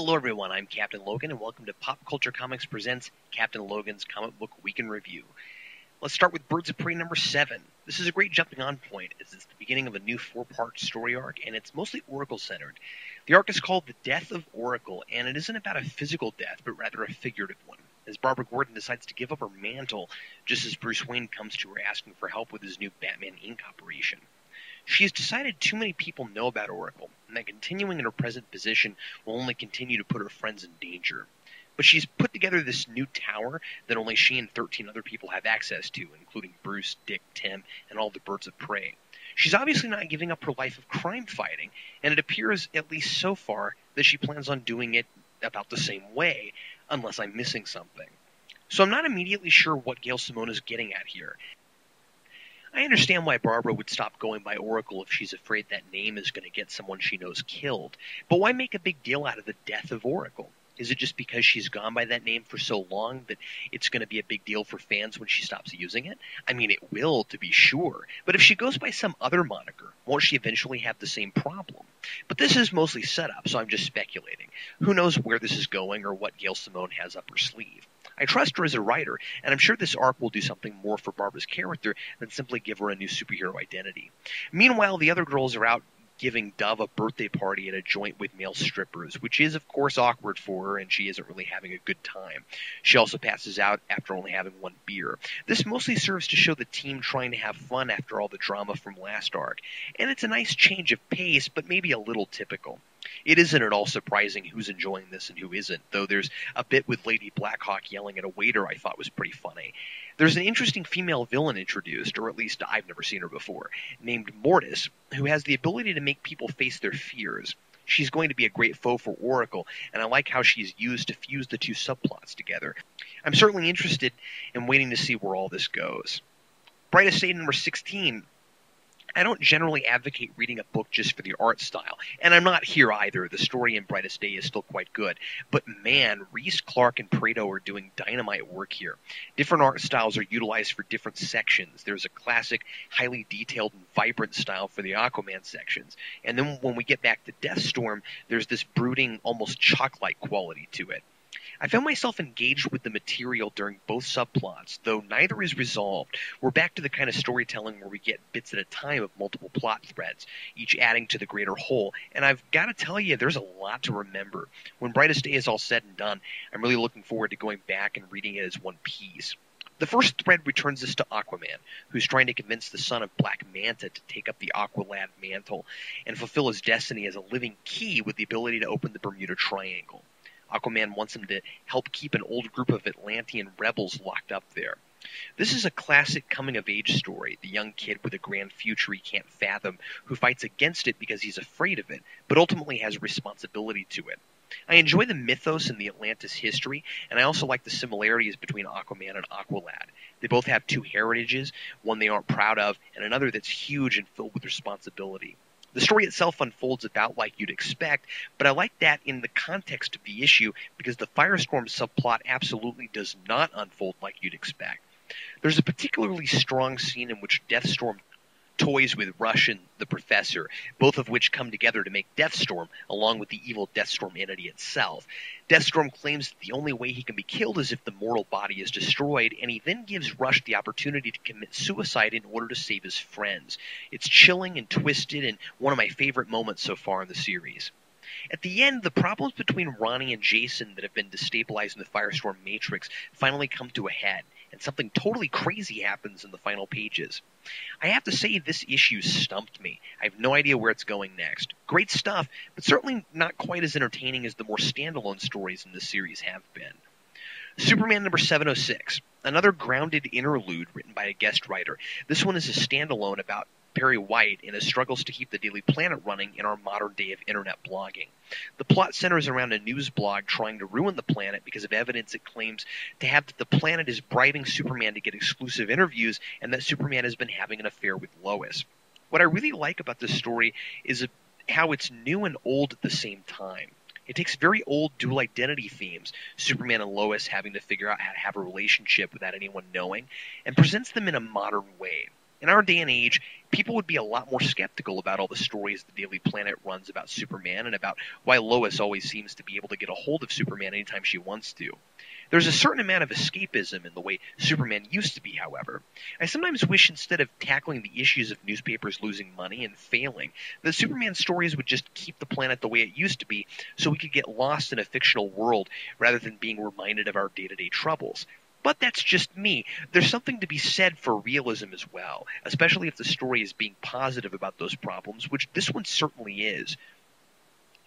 Hello everyone, I'm Captain Logan, and welcome to Pop Culture Comix presents Captain Logan's Comic Book Week in Review. Let's start with Birds of Prey number 7. This is a great jumping on point, as it's the beginning of a new 4-part story arc, and it's mostly Oracle-centered. The arc is called The Death of Oracle, and it isn't about a physical death, but rather a figurative one, as Barbara Gordon decides to give up her mantle just as Bruce Wayne comes to her asking for help with his new Batman Inc. operation. She has decided too many people know about Oracle, and that continuing in her present position will only continue to put her friends in danger. But she's put together this new tower that only she and 13 other people have access to, including Bruce, Dick, Tim, and all the Birds of Prey. She's obviously not giving up her life of crime fighting, and it appears, at least so far, that she plans on doing it about the same way, unless I'm missing something. So I'm not immediately sure what Gail Simone is getting at here. I understand why Barbara would stop going by Oracle if she's afraid that name is going to get someone she knows killed, but why make a big deal out of the death of Oracle? Is it just because she's gone by that name for so long that it's going to be a big deal for fans when she stops using it? I mean, it will, to be sure, but if she goes by some other moniker, won't she eventually have the same problem? But this is mostly setup, so I'm just speculating. Who knows where this is going or what Gail Simone has up her sleeve? I trust her as a writer, and I'm sure this arc will do something more for Barbara's character than simply give her a new superhero identity. Meanwhile, the other girls are out giving Dove a birthday party at a joint with male strippers, which is, of course, awkward for her, and she isn't really having a good time. She also passes out after only having one beer. This mostly serves to show the team trying to have fun after all the drama from last arc, and it's a nice change of pace, but maybe a little typical. It isn't at all surprising who's enjoying this and who isn't, though there's a bit with Lady Blackhawk yelling at a waiter I thought was pretty funny. There's an interesting female villain introduced, or at least I've never seen her before, named Mortis, who has the ability to make people face their fears. She's going to be a great foe for Oracle, and I like how she's used to fuse the two subplots together. I'm certainly interested in waiting to see where all this goes. Brightest number 16. I don't generally advocate reading a book just for the art style, and I'm not here either. The story in Brightest Day is still quite good. But man, Reese, Clark, and Prado are doing dynamite work here. Different art styles are utilized for different sections. There's a classic, highly detailed and vibrant style for the Aquaman sections. And then when we get back to Deathstorm, there's this brooding, almost chalk-like quality to it. I found myself engaged with the material during both subplots, though neither is resolved. We're back to the kind of storytelling where we get bits at a time of multiple plot threads, each adding to the greater whole, and I've got to tell you, there's a lot to remember. When Brightest Day is all said and done, I'm really looking forward to going back and reading it as one piece. The first thread returns us to Aquaman, who's trying to convince the son of Black Manta to take up the Aqualad mantle and fulfill his destiny as a living key with the ability to open the Bermuda Triangle. Aquaman wants him to help keep an old group of Atlantean rebels locked up there. This is a classic coming-of-age story, the young kid with a grand future he can't fathom, who fights against it because he's afraid of it, but ultimately has a responsibility to it. I enjoy the mythos and the Atlantis history, and I also like the similarities between Aquaman and Aqualad. They both have two heritages, one they aren't proud of, and another that's huge and filled with responsibility. The story itself unfolds about like you'd expect, but I like that in the context of the issue because the Firestorm subplot absolutely does not unfold like you'd expect. There's a particularly strong scene in which Deathstorm toys with Rush and the Professor, both of which come together to make Deathstorm, along with the evil Deathstorm entity itself. Deathstorm claims that the only way he can be killed is if the mortal body is destroyed, and he then gives Rush the opportunity to commit suicide in order to save his friends. It's chilling and twisted, and one of my favorite moments so far in the series. At the end, the problems between Ronnie and Jason that have been destabilizing the Firestorm Matrix finally come to a head, and something totally crazy happens in the final pages. I have to say this issue stumped me. I have no idea where it's going next. Great stuff, but certainly not quite as entertaining as the more standalone stories in this series have been. Superman number 706, another grounded interlude written by a guest writer. This one is a standalone about Perry White and his struggles to keep the Daily Planet running in our modern day of internet blogging. The plot centers around a news blog trying to ruin the planet because of evidence it claims to have that the planet is bribing Superman to get exclusive interviews and that Superman has been having an affair with Lois. What I really like about this story is how it's new and old at the same time. It takes very old dual identity themes, Superman and Lois having to figure out how to have a relationship without anyone knowing, and presents them in a modern way. In our day and age, people would be a lot more skeptical about all the stories the Daily Planet runs about Superman and about why Lois always seems to be able to get a hold of Superman anytime she wants to. There's a certain amount of escapism in the way Superman used to be, however. I sometimes wish instead of tackling the issues of newspapers losing money and failing, that Superman stories would just keep the planet the way it used to be so we could get lost in a fictional world rather than being reminded of our day-to-day troubles. But that's just me. There's something to be said for realism as well, especially if the story is being positive about those problems, which this one certainly is.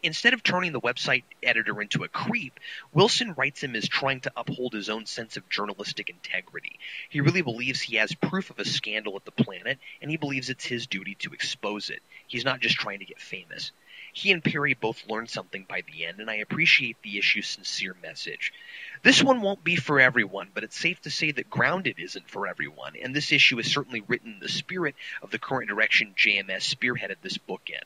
Instead of turning the website editor into a creep, Wilson writes him as trying to uphold his own sense of journalistic integrity. He really believes he has proof of a scandal at the Planet, and he believes it's his duty to expose it. He's not just trying to get famous. He and Perry both learn something by the end, and I appreciate the issue's sincere message. This one won't be for everyone, but it's safe to say that Grounded isn't for everyone, and this issue is certainly written in the spirit of the current direction JMS spearheaded this book in.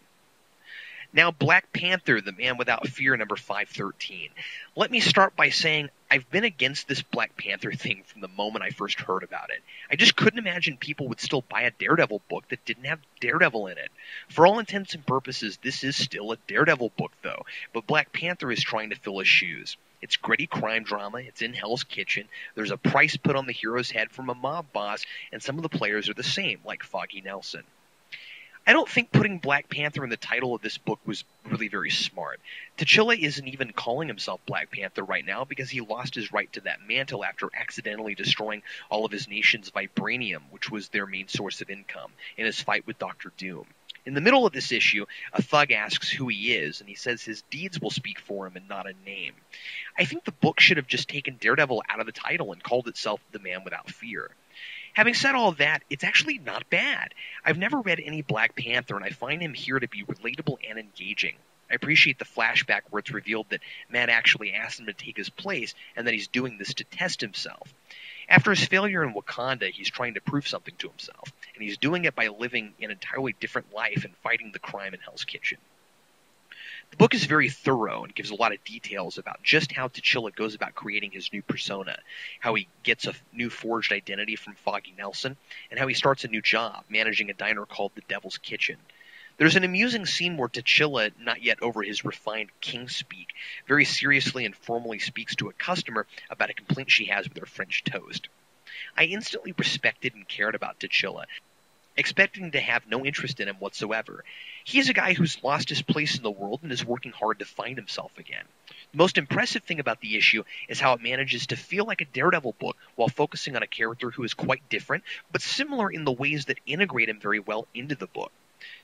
Now, Black Panther, The Man Without Fear, number 513. Let me start by saying I've been against this Black Panther thing from the moment I first heard about it. I just couldn't imagine people would still buy a Daredevil book that didn't have Daredevil in it. For all intents and purposes, this is still a Daredevil book, though, but Black Panther is trying to fill his shoes. It's gritty crime drama, it's in Hell's Kitchen, there's a price put on the hero's head from a mob boss, and some of the players are the same, like Foggy Nelson. I don't think putting Black Panther in the title of this book was really very smart. T'Challa isn't even calling himself Black Panther right now because he lost his right to that mantle after accidentally destroying all of his nation's vibranium, which was their main source of income, in his fight with Dr. Doom. In the middle of this issue, a thug asks who he is, and he says his deeds will speak for him and not a name. I think the book should have just taken Daredevil out of the title and called itself The Man Without Fear. Having said all that, it's actually not bad. I've never read any Black Panther, and I find him here to be relatable and engaging. I appreciate the flashback where it's revealed that Matt actually asked him to take his place, and that he's doing this to test himself. After his failure in Wakanda, he's trying to prove something to himself, and he's doing it by living an entirely different life and fighting the crime in Hell's Kitchen. The book is very thorough and gives a lot of details about just how T'Challa goes about creating his new persona, how he gets a new forged identity from Foggy Nelson, and how he starts a new job, managing a diner called the Devil's Kitchen. There's an amusing scene where T'Challa, not yet over his refined king speak, very seriously and formally speaks to a customer about a complaint she has with her French toast. I instantly respected and cared about T'Challa, expecting to have no interest in him whatsoever. He is a guy who's lost his place in the world and is working hard to find himself again. The most impressive thing about the issue is how it manages to feel like a Daredevil book while focusing on a character who is quite different, but similar in the ways that integrate him very well into the book.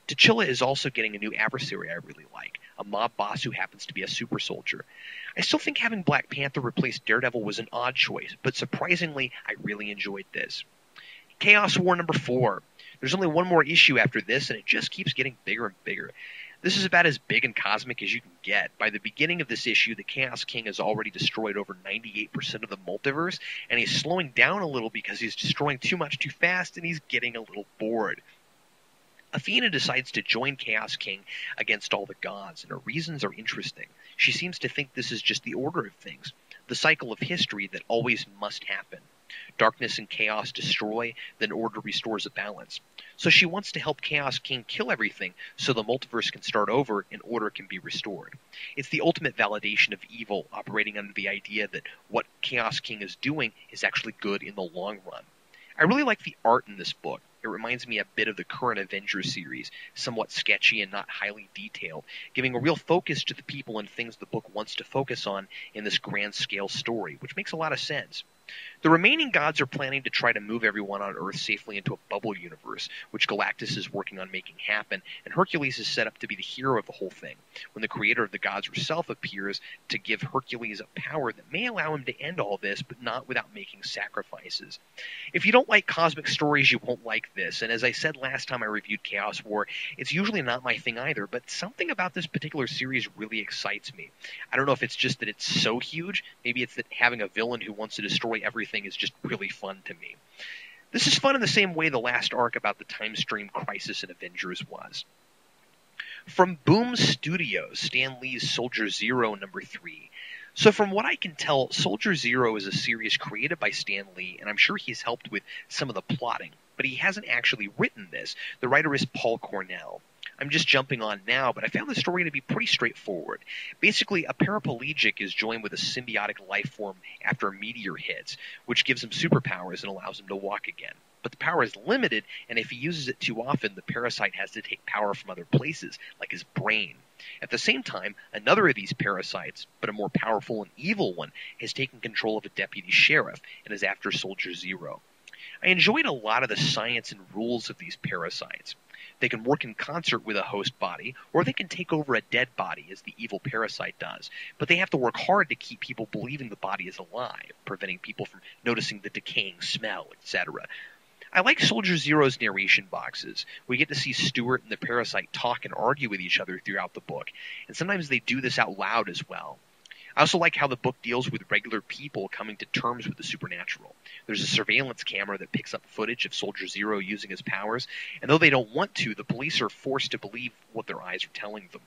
T'Challa is also getting a new adversary I really like, a mob boss who happens to be a super soldier. I still think having Black Panther replace Daredevil was an odd choice, but surprisingly, I really enjoyed this. Chaos War number 4. There's only one more issue after this, and it just keeps getting bigger and bigger. This is about as big and cosmic as you can get. By the beginning of this issue, the Chaos King has already destroyed over 98% of the multiverse, and he's slowing down a little because he's destroying too much too fast, and he's getting a little bored. Athena decides to join Chaos King against all the gods, and her reasons are interesting. She seems to think this is just the order of things, the cycle of history that always must happen. Darkness and chaos destroy, then order restores a balance. So she wants to help Chaos King kill everything so the multiverse can start over and order can be restored. It's the ultimate validation of evil, operating under the idea that what Chaos King is doing is actually good in the long run. I really like the art in this book. It reminds me a bit of the current Avengers series, somewhat sketchy and not highly detailed, giving a real focus to the people and things the book wants to focus on in this grand-scale story, which makes a lot of sense. The remaining gods are planning to try to move everyone on Earth safely into a bubble universe, which Galactus is working on making happen, and Hercules is set up to be the hero of the whole thing, when the creator of the gods herself appears to give Hercules a power that may allow him to end all this, but not without making sacrifices. If you don't like cosmic stories, you won't like this, and as I said last time I reviewed Chaos War, it's usually not my thing either, but something about this particular series really excites me. I don't know if it's just that it's so huge, maybe it's that having a villain who wants to destroy everything is just really fun to me. This is fun in the same way the last arc about the time stream crisis in Avengers was. From Boom Studios, Stan Lee's Soldier Zero number 3. So from what I can tell, Soldier Zero is a series created by Stan Lee, and I'm sure he's helped with some of the plotting, but he hasn't actually written this. The writer is Paul Cornell. I'm just jumping on now, but I found the story to be pretty straightforward. Basically, a paraplegic is joined with a symbiotic life form after a meteor hits, which gives him superpowers and allows him to walk again. But the power is limited, and if he uses it too often, the parasite has to take power from other places, like his brain. At the same time, another of these parasites, but a more powerful and evil one, has taken control of a deputy sheriff and is after Soldier Zero. I enjoyed a lot of the science and rules of these parasites. They can work in concert with a host body, or they can take over a dead body, as the evil parasite does. But they have to work hard to keep people believing the body is alive, preventing people from noticing the decaying smell, etc. I like Soldier Zero's narration boxes. We get to see Stewart and the parasite talk and argue with each other throughout the book, and sometimes they do this out loud as well. I also like how the book deals with regular people coming to terms with the supernatural. There's a surveillance camera that picks up footage of Soldier Zero using his powers, and though they don't want to, the police are forced to believe what their eyes are telling them.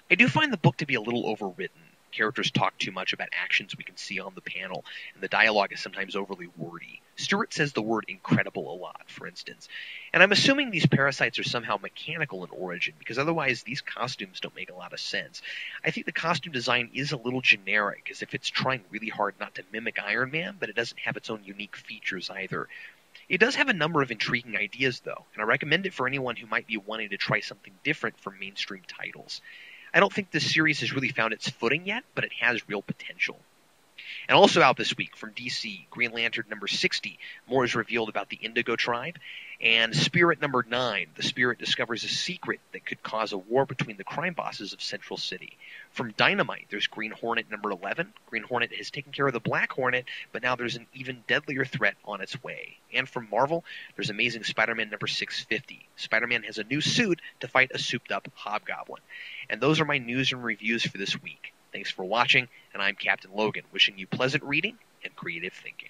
I do find the book to be a little overwritten. Characters talk too much about actions we can see on the panel, and the dialogue is sometimes overly wordy. Stewart says the word incredible a lot, for instance. And I'm assuming these parasites are somehow mechanical in origin, because otherwise these costumes don't make a lot of sense. I think the costume design is a little generic, as if it's trying really hard not to mimic Iron Man, but it doesn't have its own unique features either. It does have a number of intriguing ideas, though, and I recommend it for anyone who might be wanting to try something different from mainstream titles. I don't think this series has really found its footing yet, but it has real potential. And also out this week from DC, Green Lantern number 60, more is revealed about the Indigo Tribe, and Spirit number 9, the Spirit discovers a secret that could cause a war between the crime bosses of Central City. From Dynamite, there's Green Hornet number 11. Green Hornet has taken care of the Black Hornet, but now there's an even deadlier threat on its way. And from Marvel, there's Amazing Spider-Man number 650. Spider-Man has a new suit to fight a souped-up Hobgoblin. And those are my news and reviews for this week. Thanks for watching, and I'm Captain Logan, wishing you pleasant reading and creative thinking.